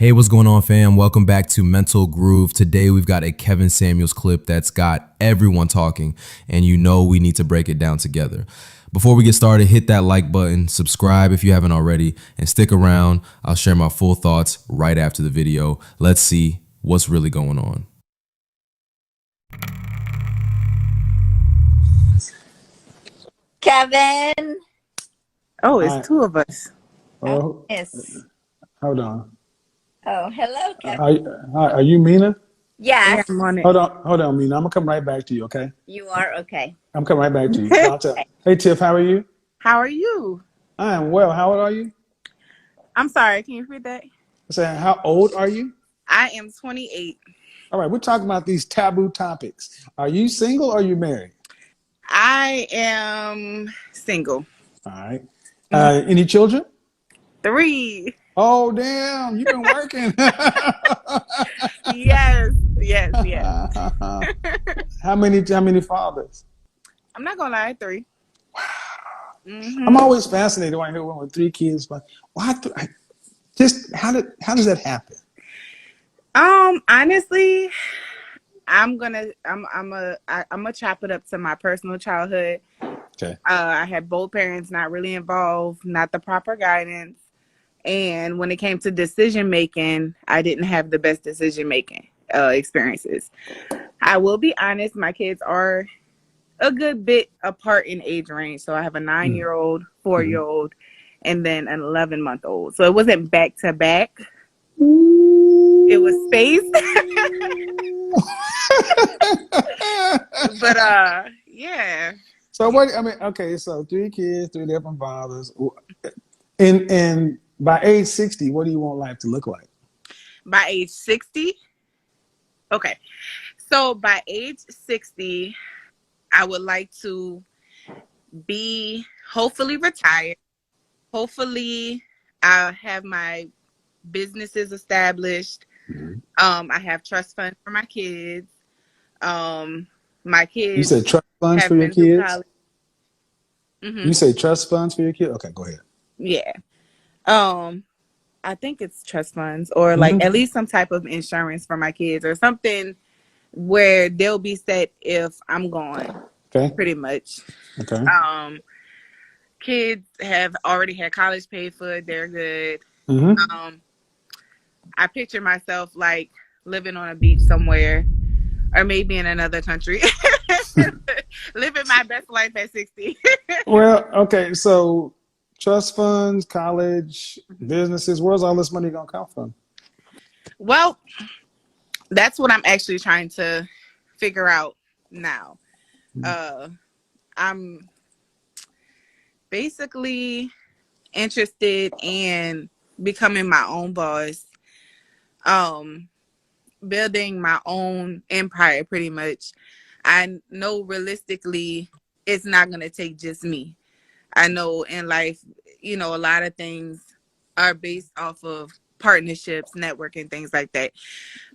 Hey, what's going on, fam? Welcome back to Mental Groove. Today we've got a Kevin Samuels clip that's got everyone talking, and you know we need to break it down together. Before we get started, hit that like button, subscribe if you haven't already, and stick around. I'll share my full thoughts right after the video. Let's see what's really going on. Kevin. Oh, Hi. it's two of us. Oh, Yes. hold on. Oh, hello, Kevin. Are you Mina? Yeah, Yes, I'm on it. Hold on, Mina. I'm gonna come right back to you, okay? you are okay. I'm coming right back to you. Hey, Tiff, how are you? How are you? I am well. How old are you? I'm sorry. Can you repeat that? I said, how old are you? I am 28. All right, we're talking about these taboo topics. Are you single or are you married? I am single. All right. Any children? 3. Oh, damn! You've been working. Yes, yes. How many fathers? I'm not gonna lie, 3. I'm Mm-hmm. always fascinated when I hear one with 3 kids, but why? Just how does that happen? Honestly, I'm gonna chop it up to my personal childhood. Okay. I had both parents not really involved, not the proper guidance. And when it came to decision making, I didn't have the best decision making experiences. I will be honest, my kids are a good bit apart in age range. So I have a 9-year-old, 4-year-old, and then an 11-month-old. So it wasn't back to back. It was spaced. But yeah. So what? I mean, okay. So 3 kids, 3 different fathers, and by age 60, what do you want life to look like? By age 60. Okay. So by age 60, I would like to be hopefully retired. Hopefully, I'll have my businesses established. I have trust funds for my kids. My You kids said trust funds for have your been through kids. college. Mm-hmm. You say trust funds for your kids. Okay, go ahead. Yeah. I think it's trust funds or like at least some type of insurance for my kids or something where they'll be set if I'm gone. Okay. Pretty much. Okay. Kids have already had college paid for. They're good. Mm-hmm. I picture myself like living on a beach somewhere or maybe in another country. Living my best life at 60. Well, okay. So trust funds, college, businesses. Where's all this money gonna come from? Well, that's what I'm actually trying to figure out now. I'm basically interested in becoming my own boss, building my own empire pretty much. I know realistically it's not going to take just me. I know in life, a lot of things are based off of partnerships, networking, things like that.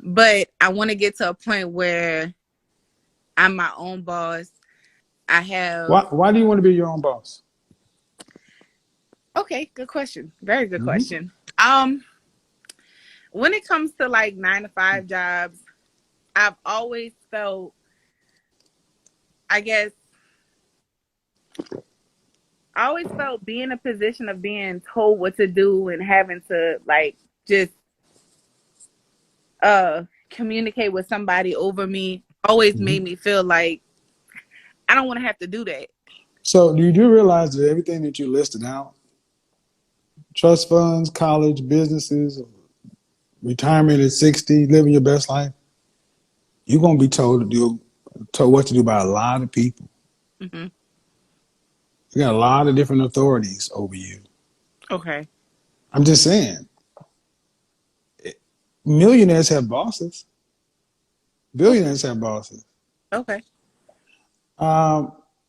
But I want to get to a point where I'm my own boss. I have... Why do you want to be your own boss? Okay, good question. Very good Mm-hmm. question. When it comes to like 9-to-5 jobs, I've always felt, I guess, being in a position of being told what to do and having to like just communicate with somebody over me always made me feel like I don't want to have to do that. So do you realize that everything that you listed out, trust funds, college, businesses, retirement at 60, living your best life, you're gonna be told what to do by a lot of people. Mm-hmm. You got a lot of different authorities over you. Okay. I'm just saying, millionaires have bosses. Billionaires have bosses. Okay.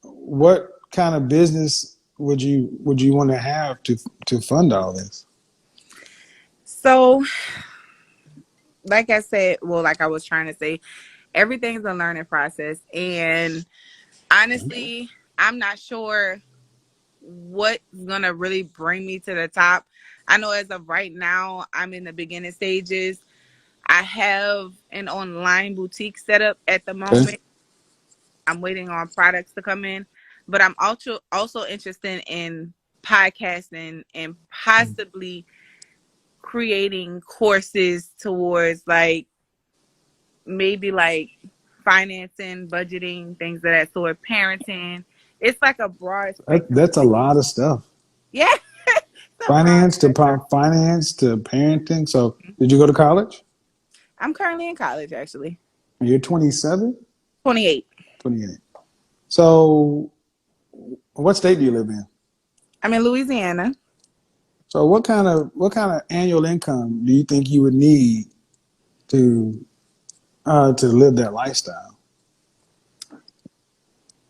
What kind of business would you want to have to fund all this? So, like I said, well, like I was trying to say, everything's a learning process. And honestly, I'm not sure what's going to really bring me to the top. I know as of right now, I'm in the beginning stages. I have an online boutique set up at the Okay. moment. I'm waiting on products to come in, but I'm also interested in podcasting and possibly creating courses towards like maybe like financing, budgeting, things of that sort, parenting. It's like a broad spectrum. That's a lot of stuff. Yeah, it's a broad Finance to spectrum. finance to parenting. So, did you go to college? I'm currently in college, actually. You're 27, 28. 28. So, what state do you live in? I'm in Louisiana. So, what kind of annual income do you think you would need to live that lifestyle?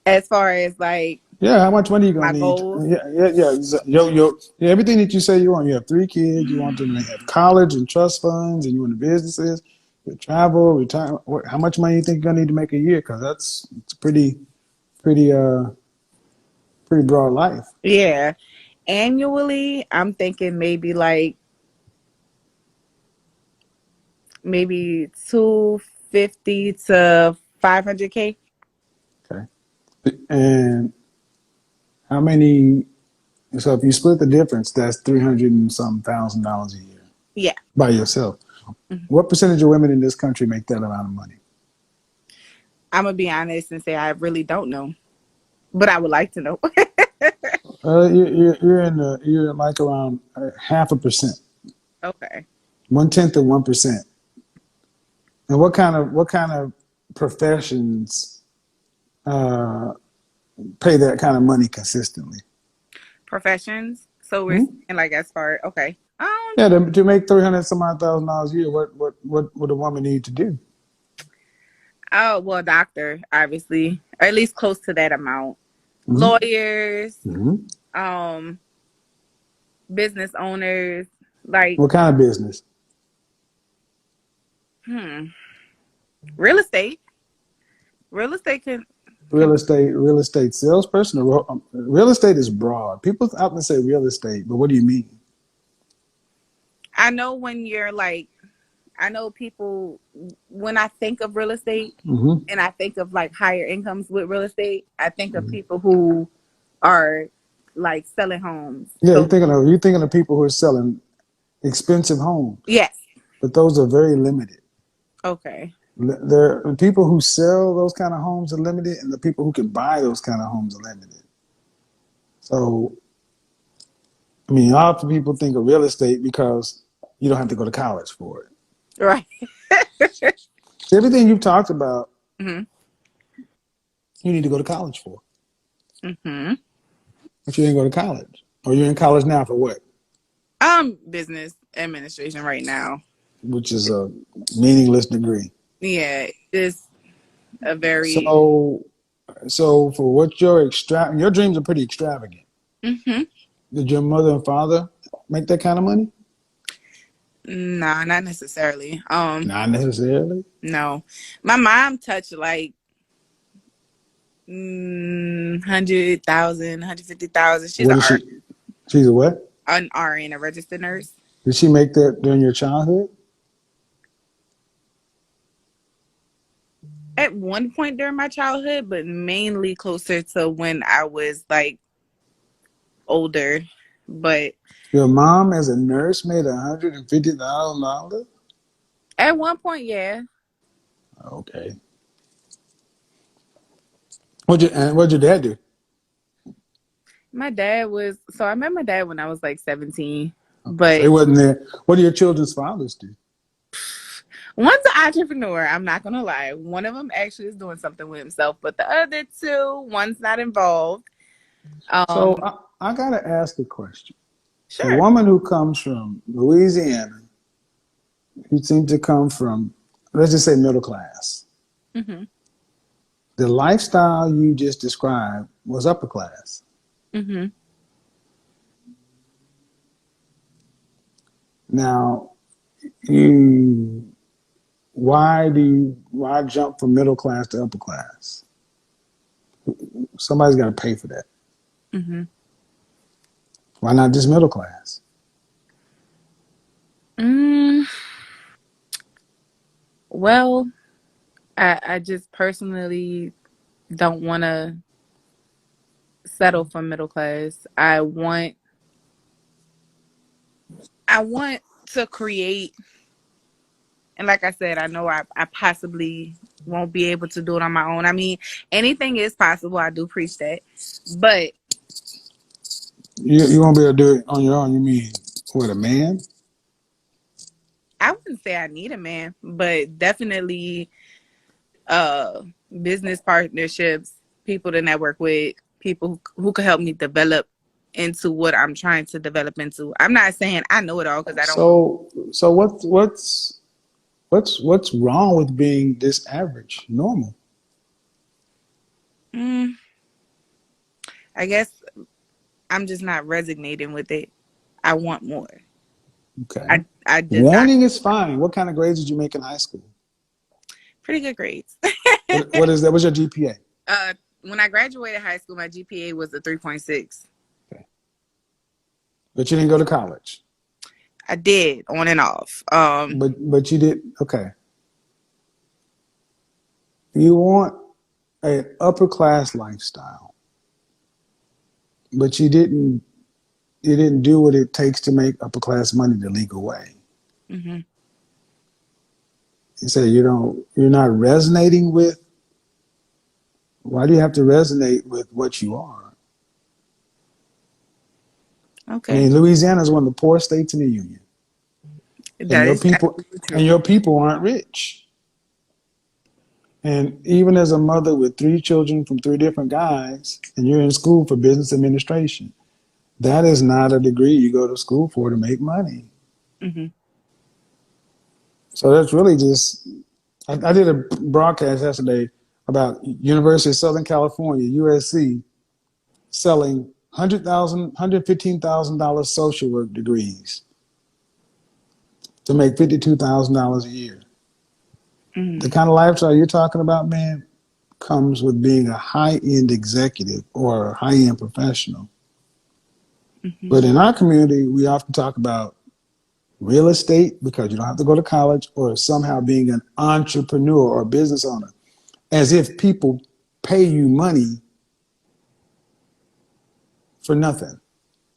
As far as like Yeah, how much money you my gonna need? goals, Yeah. Everything that you say you want. You have 3 kids. You want them to have college and trust funds, and you want the businesses, you travel, retire. How much money you think you're gonna need to make a year? Because it's pretty pretty broad life. yeah. Annually, I'm thinking maybe 250 to 500K. Okay, and how many? So if you split the difference, that's 300 and some $1,000 a year Yeah. by yourself. Mhm. What percentage of women in this country make that amount of money? I'm gonna be honest and say I really don't know, but I would like to know. You're like around 0.5%, Okay. 1/10 of 1%. And what kind of professions uh, pay that kind of money consistently? Professions. So we're Hmm? saying like as far okay. Yeah, to make 300 some odd $1,000 a year, what would a woman need to do? Oh well, doctor, obviously, or at least close to that amount. Hmm. Lawyers, Hmm. um, business owners, like What kind of business? hmm, real estate. Real estate can Real estate salesperson. Real estate is broad. People often say real estate, but what do you mean? I know when you're like I know people when I think of real estate Hmm. and I think of like higher incomes with real estate, I think of people who are like selling homes. Yeah, So you're thinking of people who are selling expensive homes, yes. but those are very limited. Okay. There are people who sell those kind of homes are limited, and the people who can buy those kind of homes are limited. So, I mean, often people think of real estate because you don't have to go to college for it. Right. So everything you've talked about, hmm you need to go to college for. hmm But you didn't go to college, or you're in college now for what? Business administration right now. Which is a meaningless degree. Yeah, it's a very So, for what your dreams are pretty extravagant. hmm Did your mother and father make that kind of money? nah, not necessarily. Not necessarily. No. My mom touched like 100,000, 150,000. She's What is she? She's a what? an RN, a registered nurse. Did she make that during your childhood? At one point during my childhood, but mainly closer to when I was like older. But Your mom, as a nurse, made $150,000. at one point, yeah. Okay. What'd your dad do? My dad was so I met my dad when I was like 17. Okay, so he But wasn't there. What do your children's fathers do? one's an entrepreneur, I'm not gonna lie. One of them actually is doing something with himself, but the other two, one's not involved. So Um, I gotta ask a question. A sure. woman who comes from Louisiana, who seems to come from, let's just say, middle class. hmm The lifestyle you just described was upper class. hmm Now, you why jump from middle class to upper class? Somebody's got to pay for that. hmm Why not just middle class? Mm, well, I just personally don't want to settle for middle class. I want to create, and like I said, I know I possibly won't be able to do it on my own. I mean, anything is possible. I do preach that. But You won't be able to do it on your own. You mean with a man? I wouldn't say I need a man, but definitely uh business partnerships, people to network with, people who could help me develop into what I'm trying to develop into. I'm not saying I know it all because I don't. So what's wrong with being this average, normal? Mm, I guess I'm just not resonating with it. I want more. Okay. I desire Wanting is fine. What kind of grades did you make in high school? pretty good grades. What is that? What's your GPA? When I graduated high school, my GPA was a 3.6. Okay. But you didn't go to college. I did on and off. But you did okay. You want an upper class lifestyle, but you didn't do what it takes to make upper class money the legal way. hmm You say you're not resonating with. Why do you have to resonate with what you are? I Okay, mean, Louisiana is one of the poorest states in the union, and that is absolutely true. your people aren't rich. And even as a mother with 3 children from 3 different guys, and you're in school for business administration, that is not a degree you go to school for to make money. hmm So that's really just. I did a broadcast yesterday about University of Southern California, USC, selling $115,000 social work degrees to make $52,000 a year. hmm The kind of lifestyle you're talking about, man, comes with being a high-end executive or a high-end professional. hmm But in our community, we often talk about real estate because you don't have to go to college, or somehow being an entrepreneur or a business owner, as if people pay you money for nothing.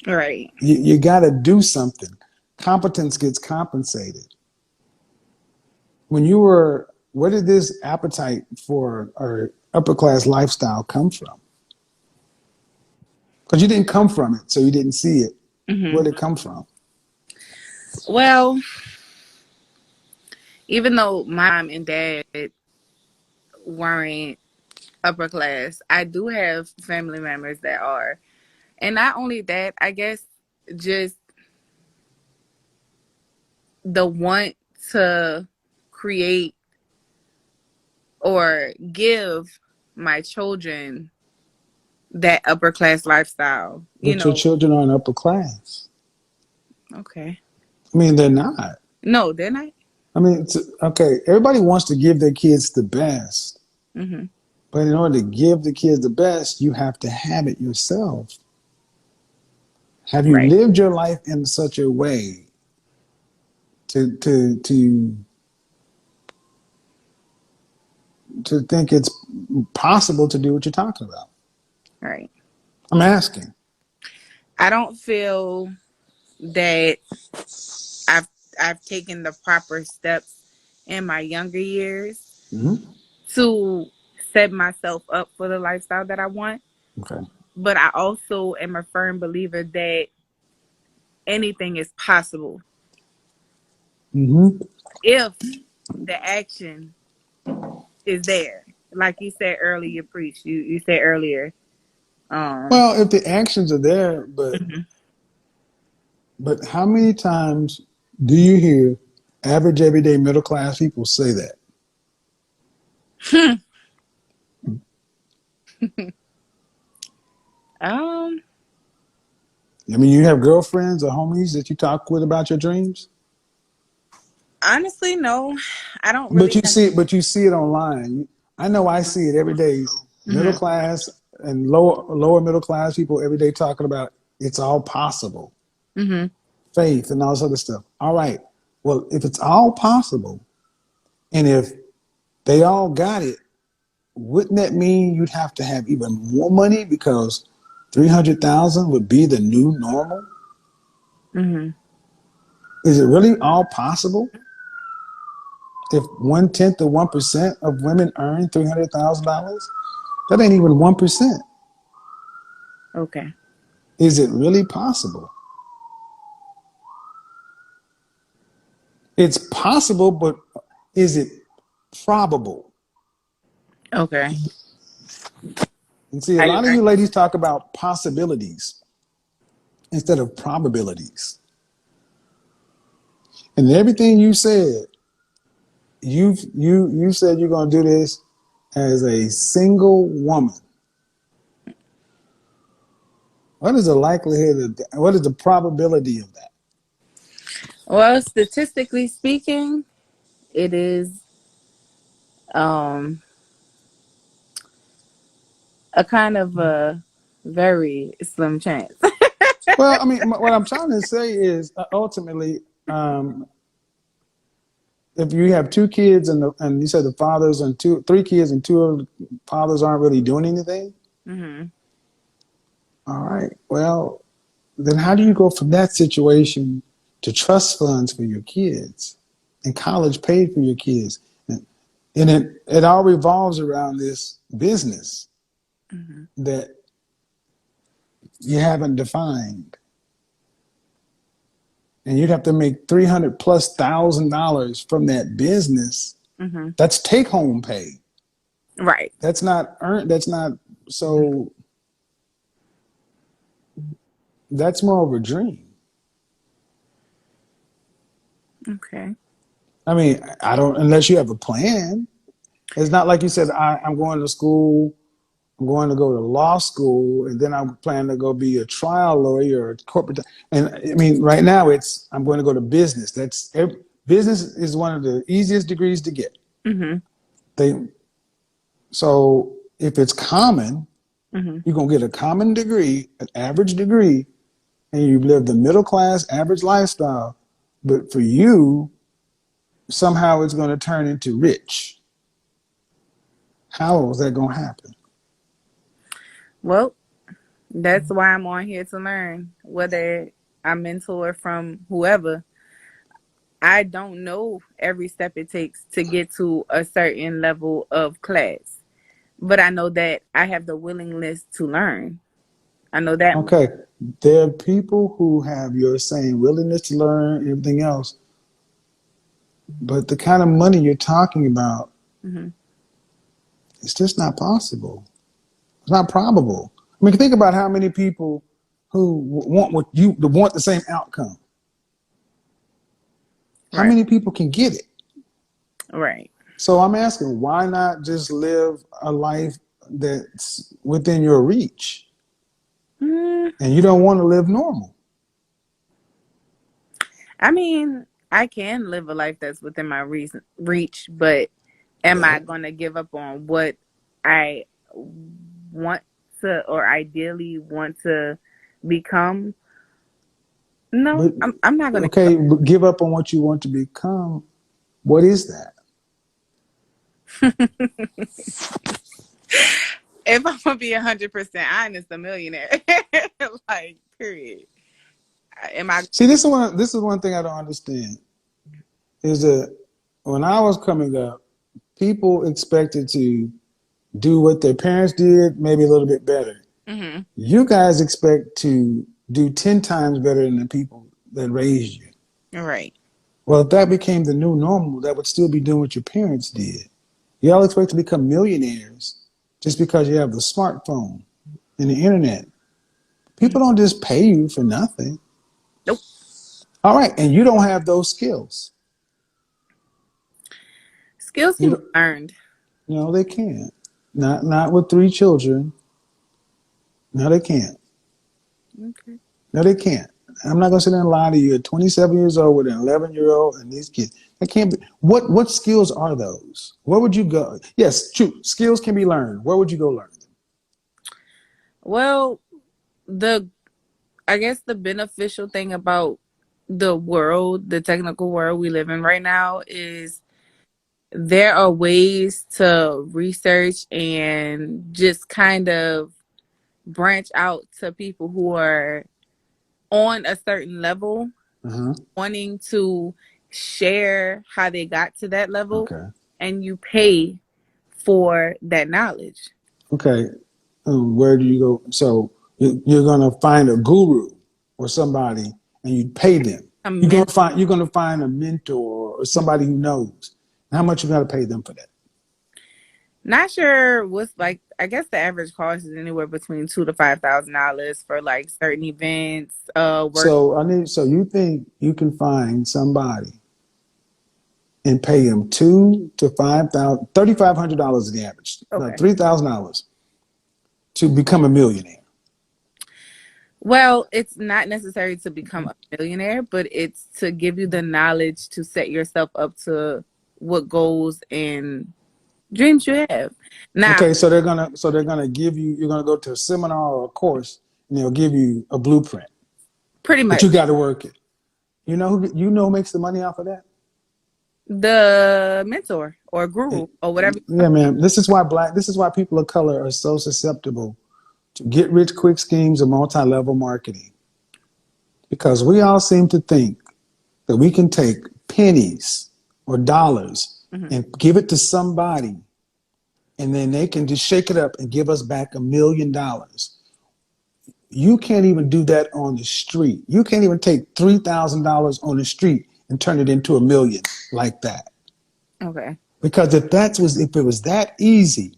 Right. You got to do something. Competence gets compensated. Where did this appetite for our upper class lifestyle come from? Because you didn't come from it, so you didn't see it. hmm Where did it come from? Well, even though my mom and dad weren't upper class, I do have family members that are. And not only that, I guess just the want to create or give my children that upper class lifestyle, But your children aren't upper class. Okay. I mean, they're not. No, they're not. I mean, okay, everybody wants to give their kids the best. hmm But in order to give the kids the best, you have to have it yourself. Have you Right. lived your life in such a way to think it's possible to do what you're talking about? Right. I'm asking. I don't feel that I've I've taken the proper steps in my younger years Mm-hmm. to set myself up for the lifestyle that I want. Okay. But I also am a firm believer that anything is possible Mm-hmm. if the action is there. Like you said earlier, preach. You said earlier. Um, Well, if the actions are there, mhm. but how many times do you hear average, everyday, middle class people say that? um, I mean, you have girlfriends or homies that you talk with about your dreams, honestly, no. I don't really have. but you see it online. I know I see it every day. Middle Mhm. class and lower middle class people every day talking about it's all possible, Mhm. faith and all this other stuff. All right. Well, if it's all possible, and if they all got it, wouldn't that mean you'd have to have even more money because 300,000 would be the new normal? Mm-hmm. Is it really all possible? If 1/10 of 1% of women earn $300,000, that ain't even 1%. Okay. Is it really possible? It's possible, but is it probable? Okay. And see, a lot of you ladies talk about possibilities instead of probabilities. And everything you said, you said you're going to do this as a single woman. What is the likelihood of that? What is the probability of that? Well, statistically speaking, it is a kind of a very slim chance. Well, I mean, what I'm trying to say is ultimately, if you have two kids and you said the fathers and three kids and two of the fathers aren't really doing anything, Mm-hmm. all right. Well, then how do you go from that situation to trust funds for your kids and college paid for your kids? And it all revolves around this business Mm-hmm. that you haven't defined. And you'd have to make $300,000+ from that business. Mm-hmm. That's take home pay. Right. That's not earned. That's not so. That's more of a dream. Okay. I mean, I don't unless you have a plan. It's not like you said. I'm going to school. I'm going to go to law school, and then I'm planning to go be a trial lawyer or a corporate. And I mean, right now I'm going to go to business. Business is one of the easiest degrees to get. Mm-hmm. So if it's common, Mm-hmm. you're gonna get a common degree, an average degree, and you live the middle class average lifestyle. But for you, somehow it's gonna turn into rich. How is that gonna happen? Well, that's why I'm on here to learn. Whether I mentor from whoever, I don't know every step it takes to get to a certain level of class. But I know that I have the willingness to learn. I know that. Okay, there are people who have your same willingness to learn, everything else, but the kind of money you're talking about, Mm-hmm. it's just not possible. It's not probable. I mean, think about how many people who want the same outcome. How Right. many people can get it? Right. So I'm asking, why not just live a life that's within your reach? Mm, And you don't want to live normal. I mean, I can live a life that's within my reach, but am I Well, going to give up on what I want to or ideally want to become? No, but I'm not going to give okay, but give up on what you want to become. What is that? up. If I'm going to be 100% honest, a millionaire. Like, period. Am I? See, this is one thing I don't understand is that when I was coming up, people expected to do what their parents did, maybe a little bit better. Mm-hmm. You guys expect to do 10 times better than the people that raised you. Right. Well, if that became the new normal, that would still be doing what your parents did. Y'all expect to become millionaires just because you have the smartphone and the internet. Mm-hmm. People don't just pay you for nothing. Nope. All right, and you don't have those skills. Skills You can be don't, learned. they can't. Not with 3 children. No, they can't. Okay. No, they can't. I'm not gonna sit there and lie to you. At 27 years old with an 11-year-old and these kids, that can't be. What skills are those? Where would you go? Yes, true. Skills can be learned. Where would you go learn them? Well, I guess the beneficial thing about the technical world we live in right now, is there are ways to research and just kind of branch out to people who are on a certain level, wanting to share how they got to that level, and you pay for that knowledge. Okay. Where do you go? So you're going to find a guru or somebody and you pay them. You're going to find a mentor or somebody who knows. How much you got to pay them for that? Not sure what's like. I guess the average cost is anywhere between $2,000 to $5,000 for like certain events. So you think you can find somebody and pay them $2,000 to $5,000, $3,500 is the average, $3,000 to become a millionaire? Well, it's not necessary to become a millionaire, but it's to give you the knowledge to set yourself up to what goals and dreams you have. Now, okay, so they're gonna give you. You're gonna go to a seminar or a course, and they'll give you a blueprint. Pretty much. But you got to work it. You know who makes the money off of that? The mentor or guru or whatever. Yeah, man. This is why people of color are so susceptible to get rich quick schemes of multi-level marketing, because we all seem to think that we can take pennies or dollars and give it to somebody, and then they can just shake it up and give us back $1 million. You can't even do that on the street. You can't even take $3,000 on the street and turn it into $1 million like that. Okay. Because if it was that easy,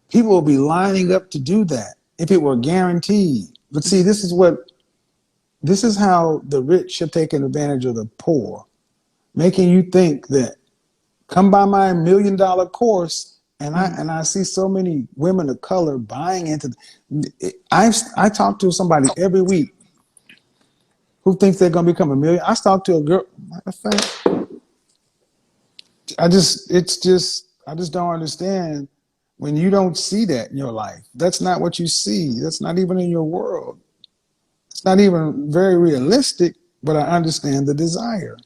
people would be lining up to do that if it were guaranteed. But see, this is how the rich have taken advantage of the poor, making you think that come buy my $1 million course. And I see so many women of color buying into. I talk to somebody every week who thinks they're going to become a millionaire. I talked to a girl. Matter of fact, I just don't understand when you don't see that in your life. That's not what you see. That's not even in your world. It's not even very realistic. But I understand the desire.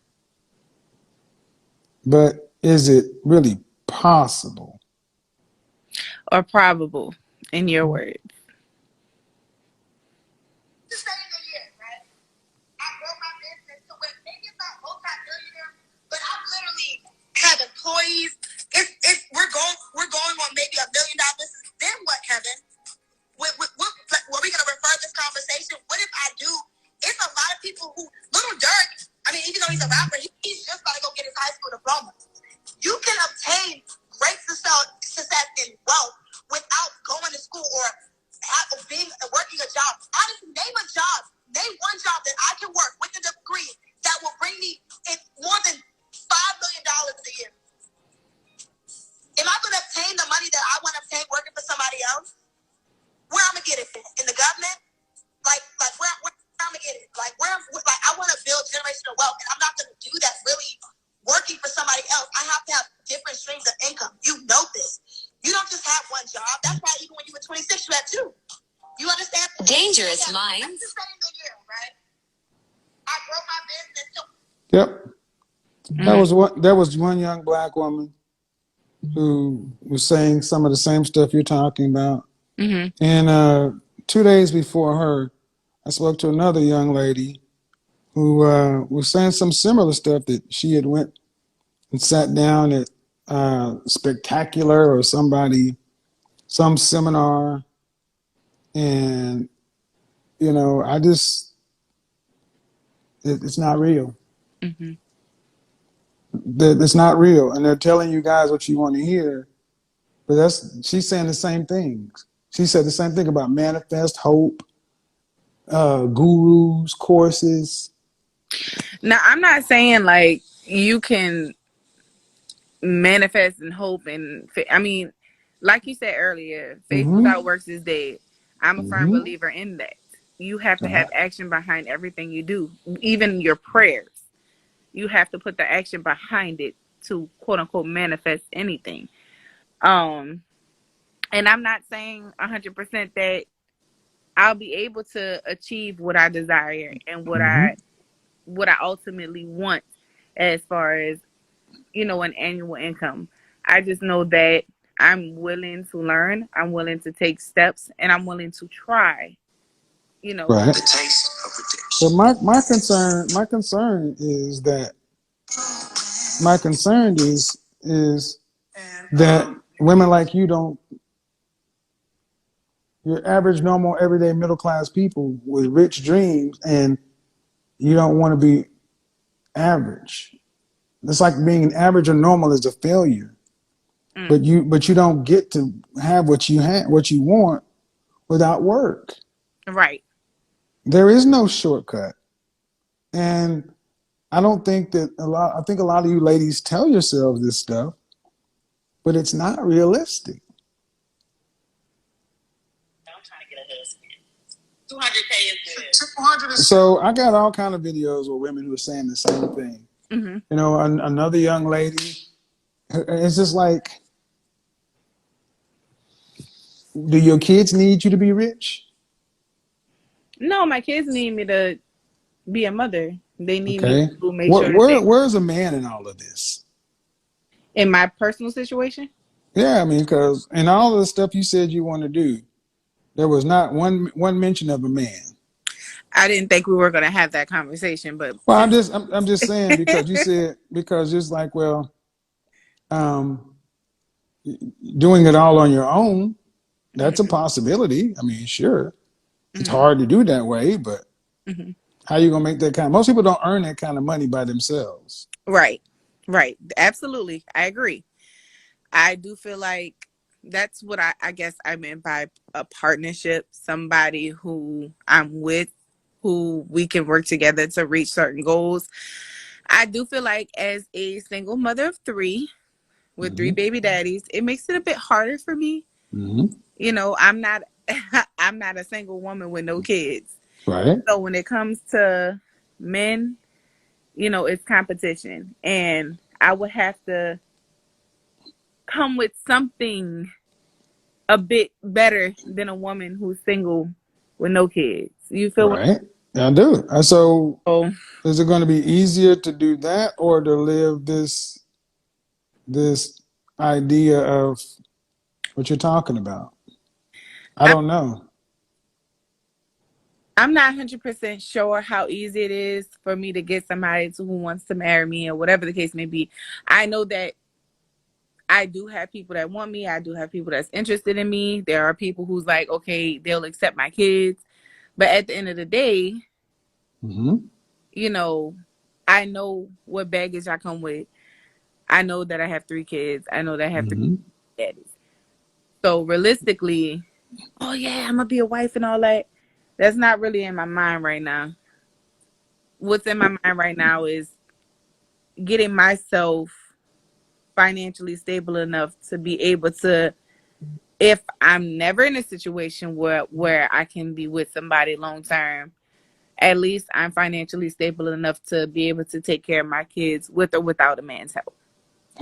But is it really possible? Or probable, in your words. Have employees. We're going on maybe $1 million. Then what, Kevin? Were we gonna refer this conversation? What if I do? It's a lot of people who Little Dirk. I mean, even though he's a rapper, he's just gotta go get his high school diploma. You can obtain great success and wealth without going to school or working a job. Honestly, name one job that I can work with a degree that will bring me in more than $5 million a year. Am I going to obtain the money that I want to obtain working for somebody else? Where I'm going to get it in the government? Like where I'm going to get it? Like I want to build generational wealth, and I'm not going to do that really working for somebody else. I have to have different streams of income. You know this. You don't just have one job. That's why even when you were 26, you had two. You understand? Dangerous minds. That's the same thing here, right? I grow my business too. Yep. There was one young black woman who was saying some of the same stuff you're talking about. And 2 days before her, I spoke to another young lady who was saying some similar stuff, that she had went and sat down at Spectacular or some seminar. And, it's not real. It's not real. And they're telling you guys what you want to hear. But she's saying the same things. She said the same thing about manifest, hope, gurus, courses. Now, I'm not saying like you can manifest and hope and I mean, like you said earlier, faith without works is dead. I'm a firm believer in that. You have to have action behind everything you do, even your prayers. You have to put the action behind it to quote unquote manifest anything. And I'm not saying 100% that I'll be able to achieve what I desire and what I what I ultimately want as far as, an annual income. I just know that I'm willing to learn, I'm willing to take steps, and I'm willing to try, Right. The taste of redemption. So my concern is that women like you don't, you're average, normal, everyday, middle class people with rich dreams, and you don't want to be average. It's like being average or normal is a failure. But you don't get to have what you want without work. Right. There is no shortcut. And I don't think that I think a lot of you ladies tell yourselves this stuff, but it's not realistic. I'm trying to get a husband. 200K is good. 200. So I got all kind of videos with women who are saying the same thing. Mm-hmm. Another young lady, it's just like, do your kids need you to be rich? No, my kids need me to be a mother. They need me to make sure that where's a man in all of this? In my personal situation? Yeah, I mean, because in all of the stuff you said you want to do, there was not one mention of a man. I didn't think we were going to have that conversation, but well, I'm just saying, because you said, because it's like, well, doing it all on your own, that's a possibility. I mean, sure, it's hard to do that way, but how are you gonna make that kind? Most people don't earn that kind of money by themselves. Right. Absolutely, I agree. I do feel like that's what I guess I meant by a partnership. Somebody who I'm with, who we can work together to reach certain goals. I do feel like as a single mother of 3 with 3 baby daddies, it makes it a bit harder for me. I'm not I'm not a single woman with no kids. Right. So when it comes to men, it's competition, and I would have to come with something a bit better than a woman who's single with no kids. You feel right? I do. So is it going to be easier to do that, or to live this idea of what you're talking about? I don't know. I'm not 100% sure how easy it is for me to get somebody who wants to marry me, or whatever the case may be. I know that I do have people that want me. I do have people that's interested in me. There are people who's like, okay, they'll accept my kids. But at the end of the day, I know what baggage I come with. I know that I have 3 kids. I know that I have 3 daddies. So realistically, oh yeah, I'm going to be a wife and all that. That's not really in my mind right now. What's in my mind right now is getting myself financially stable enough to be able to, if I'm never in a situation where I can be with somebody long term, at least I'm financially stable enough to be able to take care of my kids with or without a man's help.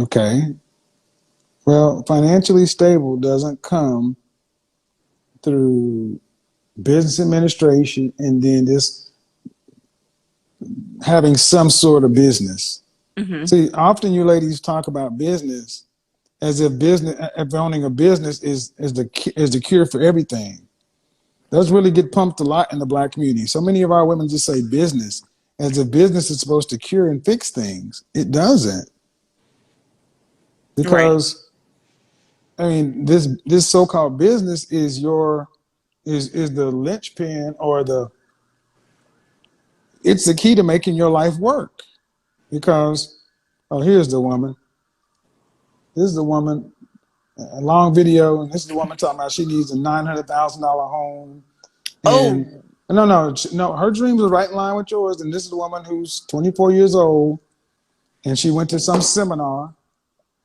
Okay. Well, financially stable doesn't come through business administration and then just having some sort of business. See, often you ladies talk about business as if owning a business is the cure for everything. That's really get pumped a lot in the Black community. So many of our women just say business as if business is supposed to cure and fix things. It doesn't. Because I mean, this so-called business is the linchpin, or it's the key to making your life work. Because here's the woman. This is the woman. A long video, and this is the woman talking about she needs a $900,000 home. And no, her dreams are right in line with yours. And this is the woman who's 24 years old, and she went to some seminar.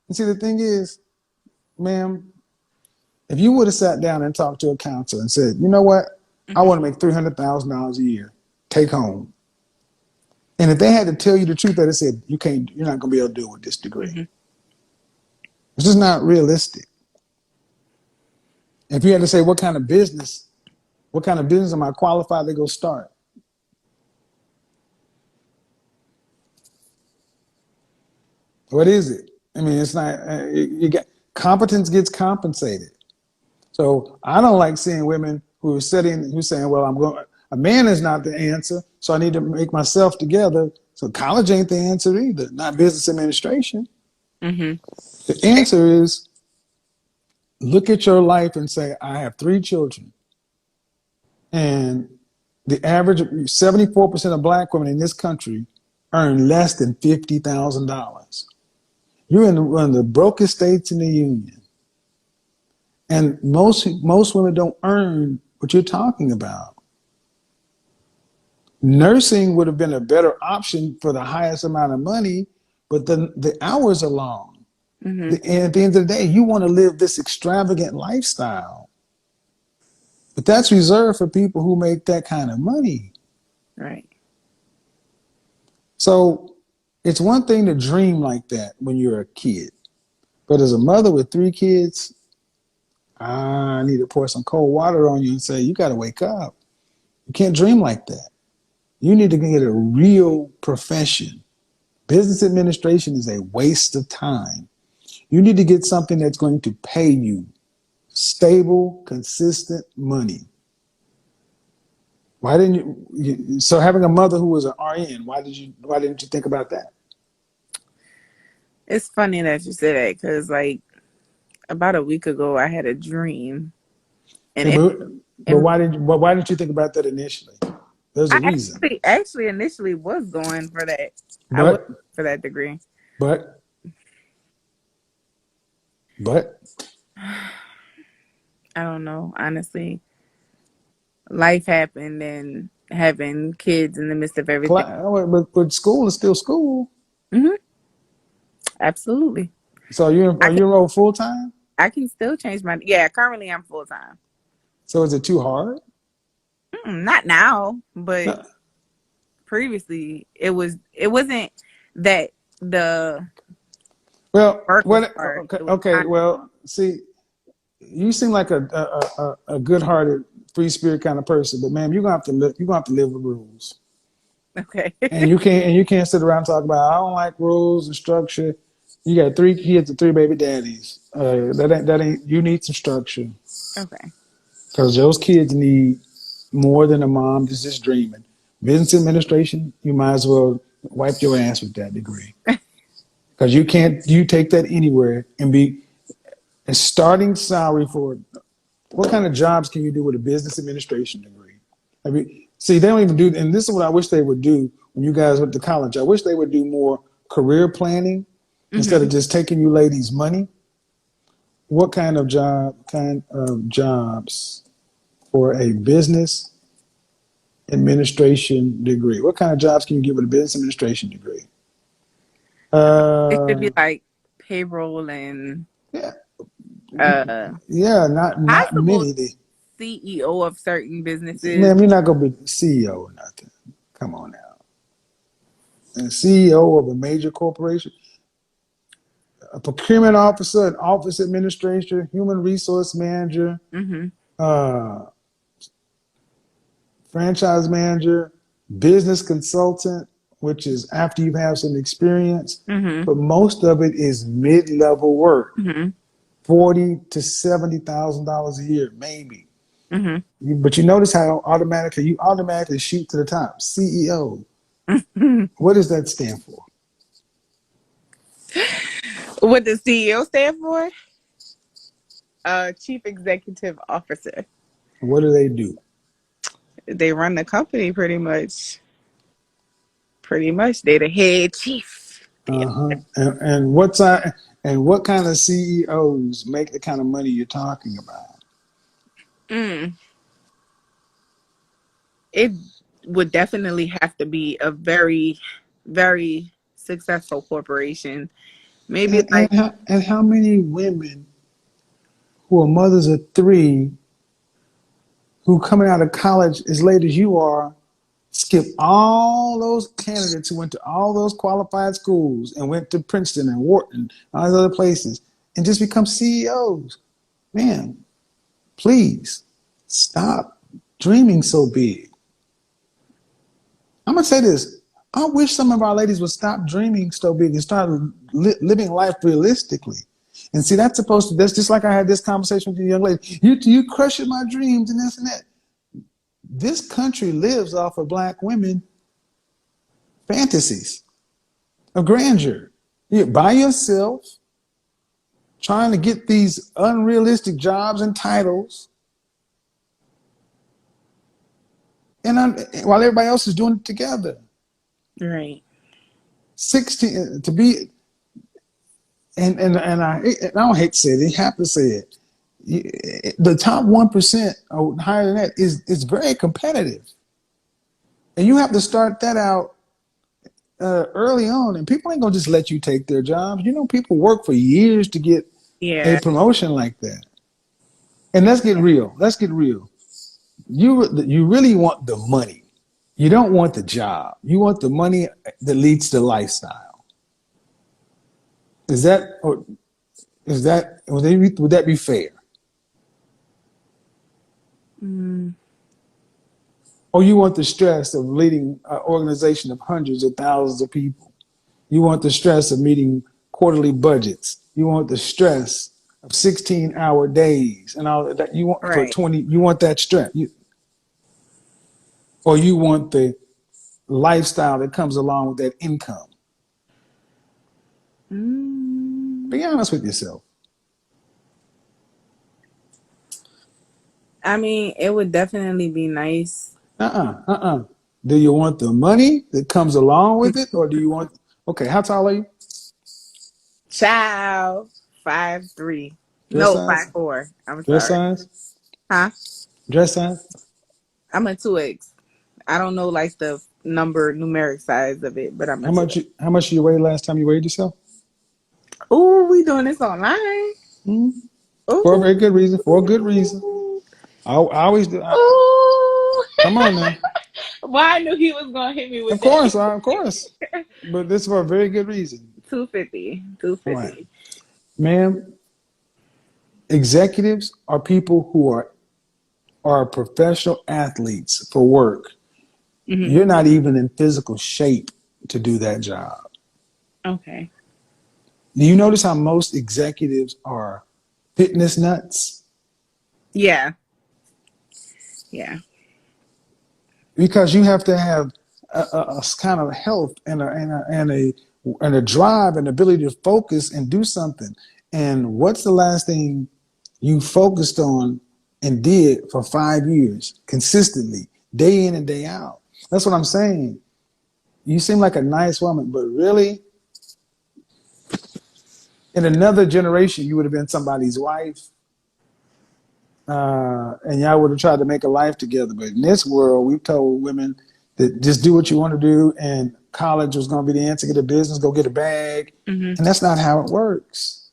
And see, the thing is, ma'am, if you would have sat down and talked to a counselor and said, you know what, I want to make $300,000 a year, take home. And if they had to tell you the truth, that it said you're not going to be able to do it with this degree. It's just not realistic. If you had to say, what kind of business am I qualified to go start? What is it? I mean, it's not. You get competence gets compensated. So I don't like seeing women who are saying, "Well, I'm going. A man is not the answer, so I need to make myself together." So college ain't the answer either. Not business administration. Mm-hmm. The answer is look at your life and say, "I have 3 children, and the average 74% of Black women in this country earn less than $50,000. You're in one of the brokest states in the union, and most women don't earn what you're talking about. Nursing would have been a better option for the highest amount of money, but the hours are long. Mm-hmm. And at the end of the day, you want to live this extravagant lifestyle, but that's reserved for people who make that kind of money. Right. So it's one thing to dream like that when you're a kid, but as a mother with 3 kids, I need to pour some cold water on you and say, you got to wake up. You can't dream like that. You need to get a real profession. Business administration is a waste of time. You need to get something that's going to pay you stable, consistent money. Why didn't you? So having a mother who was an RN, why didn't you think about that? It's funny that you say that because, like, about a week ago, I had a dream, and But why didn't you think about that initially? There's a I reason. actually initially was going for that. I was But for that degree. but I don't know, honestly. Life happened, and having kids in the midst of everything. but school is still school. Mm-hmm. Absolutely. So are you enrolled full time? I can still change my. Yeah, currently I'm full time. So is it too hard? Not now, but No. previously it was. It wasn't that the Well, work was hard. okay. Well, see, you seem like a good-hearted, free-spirit kind of person, but ma'am, you're gonna have to live with rules. Okay. And you can't sit around and talk about I don't like rules and structure. You got 3 kids and 3 baby daddies. That ain't. You need some structure Okay. because those kids need more than a mom that's just dreaming. Business administration, you might as well wipe your ass with that degree because you take that anywhere and be a starting salary for what kind of jobs can you do with a business administration degree? I mean, see, they don't even do, and this is what I wish they would do when you guys went to college. I wish they would do more career planning instead of just taking you ladies' money. What kind of jobs for a business administration degree? What kind of jobs can you get with a business administration degree? It should be like payroll and Yeah, not possible many. CEO of certain businesses. Ma'am, you're not gonna be CEO or nothing. Come on now. And CEO of a major corporation, a procurement officer, an office administrator, human resource manager, Mm-hmm. franchise manager, business consultant, which is after you have some experience. Mm-hmm. But most of it is mid-level work, Mm-hmm. $40,000 to $70,000 a year, maybe. Mm-hmm. But you notice how you automatically shoot to the top. CEO. Mm-hmm. What does that stand for? What does CEO stand for? Chief Executive Officer. What do they do? They run the company pretty much. Pretty much, they the head chief. And what kind of CEOs make the kind of money you're talking about? It would definitely have to be a very, very successful corporation. Maybe like And how many women who are mothers of 3 who coming out of college as late as you are skip all those candidates who went to all those qualified schools and went to Princeton and Wharton, all these other places, and just become CEOs. Man, please stop dreaming so big. I'm gonna say this. I wish some of our ladies would stop dreaming so big and start living life realistically. And see, that's just like I had this conversation with the young lady. You crushing my dreams and this and that. This country lives off of black women fantasies of grandeur. You're by yourself, trying to get these unrealistic jobs and titles, and while everybody else is doing it together. Right. 16 to be, and I don't hate to say it, you have to say it. The top 1% or higher than that is very competitive, and you have to start that out early on. And people ain't gonna just let you take their jobs. You know, people work for years to get a promotion like that. And let's get real. Let's get real. You really want the money. You don't want the job. You want the money that leads to lifestyle. Would that be fair? Or you want the stress of leading an organization of hundreds of thousands of people? You want the stress of meeting quarterly budgets. You want the stress of 16-hour days and all that. You want for 20. You want that stress. Or you want the lifestyle that comes along with that income. Be honest with yourself. I mean, it would definitely be nice. Do you want the money that comes along with it, or do you want? Okay, how tall are you? Child, 5'3". No, 5'4". I'm Dress sorry. size? Huh? Dress size? I'm a 2X. I don't know like the numeric size of it, but I'm a 2X. How much you weighed last time you weighed yourself? Ooh, we doing this online. For a very good reason. For a good reason. I always do. Come on now. Well, I knew he was gonna hit me with Of course. But this is for a very good reason. 250. Right. Ma'am, executives are people who are professional athletes for work. You're not even in physical shape to do that job. Okay. Do you notice how most executives are fitness nuts? Yeah. Because you have to have a kind of health and a drive and ability to focus and do something. And what's the last thing you focused on and did for 5 years consistently, day in and day out? That's what I'm saying. You seem like a nice woman, but really, in another generation, you would have been somebody's wife, and y'all would have tried to make a life together. But in this world, we've told women that just do what you want to do, and college was going to be the answer. Get a business, go get a bag, and that's not how it works.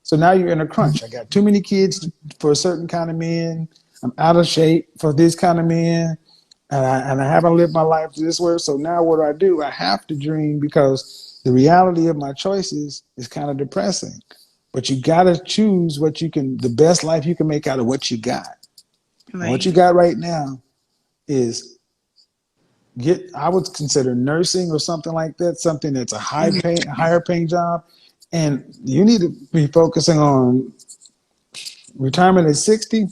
So now you're in a crunch. I got too many kids for a certain kind of men. I'm out of shape for this kind of men, and I haven't lived my life this way. So now what do? I have to dream, because the reality of my choices is kind of depressing. But you got to choose the best life you can make out of what you got. Right. And what you got right now is I would consider nursing or something like that, something that's a higher paying job. And you need to be focusing on retirement at 60.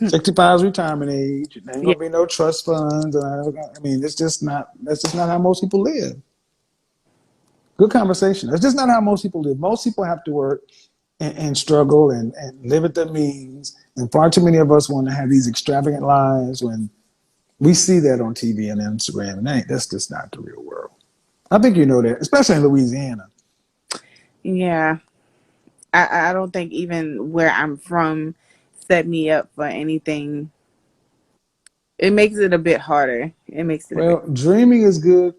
65 is retirement age. There ain't gonna be no trust funds. I mean, that's just not how most people live. Good conversation. That's just not how most people live. Most people have to work and struggle and live at their means. And far too many of us want to have these extravagant lives when we see that on TV and Instagram. And that's just not the real world. I think you know that, especially in Louisiana. Yeah. I don't think even where I'm from set me up for anything. It makes it a bit harder. Dreaming is good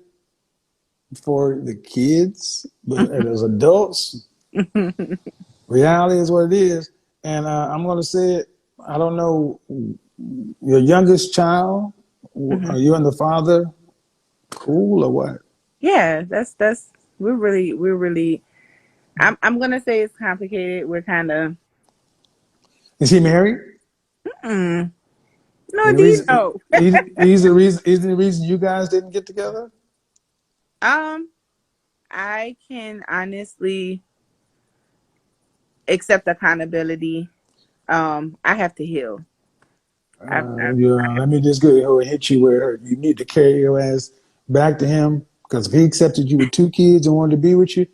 for the kids, but as adults, reality is what it is. And I'm going to say it. I don't know, your youngest child, are you and the father cool or what? Yeah, we're really. I'm going to say it's complicated. We're kind of. Is he married? No, The do you reason know? he's the reason. Isn't the reason you guys didn't get together? I can honestly accept accountability. I have to heal. Yeah. Let me just go and hit you where it hurt. You need to carry your ass back to him because if he accepted you with 2 kids and wanted to be with you,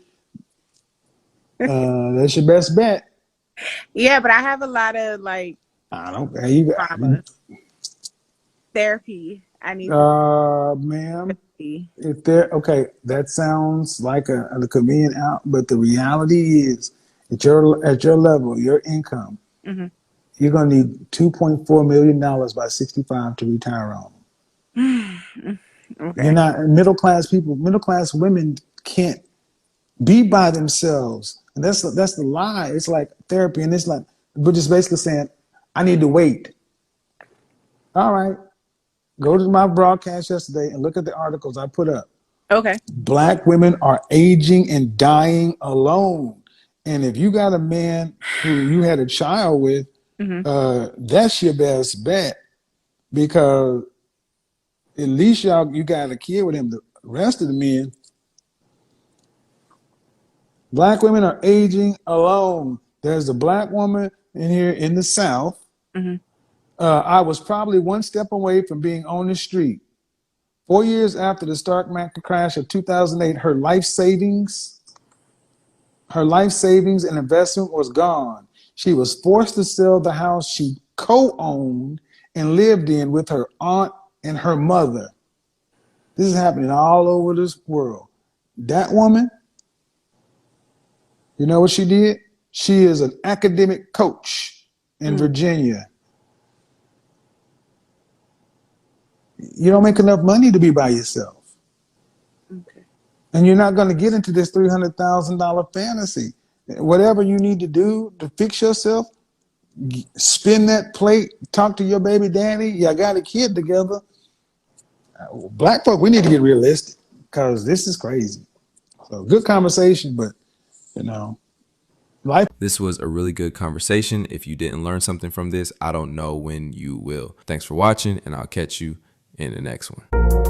that's your best bet. Yeah, but I have a lot of like I don't. You, trauma therapy. I need to ma'am, see. if there, okay, that sounds like a convenient out, but the reality is, at your level, your income, Hmm. you're gonna need $2.4 million by 65 to retire on. You're Okay. not middle class people. Middle class women can't be by themselves, and that's the lie. It's like therapy, and it's like we're just basically saying, I need to wait. All right, go to my broadcast yesterday and look at the articles I put up. Okay. Black women are aging and dying alone. And if you got a man who you had a child with, Hmm. that's your best bet because at least you got a kid with him. The rest of the men, black women are aging alone. There's a black woman in here in the South. Hmm. I was probably one step away from being on the street. 4 years after the stock market crash of 2008, her life savings and investment was gone. She was forced to sell the house she co-owned and lived in with her aunt and her mother. This is happening all over this world. That woman, you know what she did? She is an academic coach in Mm. Virginia. You don't make enough money to be by yourself. Okay. And you're not going to get into this $300,000 fantasy. Whatever you need to do to fix yourself, spin that plate, talk to your baby daddy. Y'all got a kid together. Black folk, we need to get realistic because this is crazy. So good conversation, but you know, life. This was a really good conversation. If you didn't learn something from this, I don't know when you will. Thanks for watching, and I'll catch you in the next one.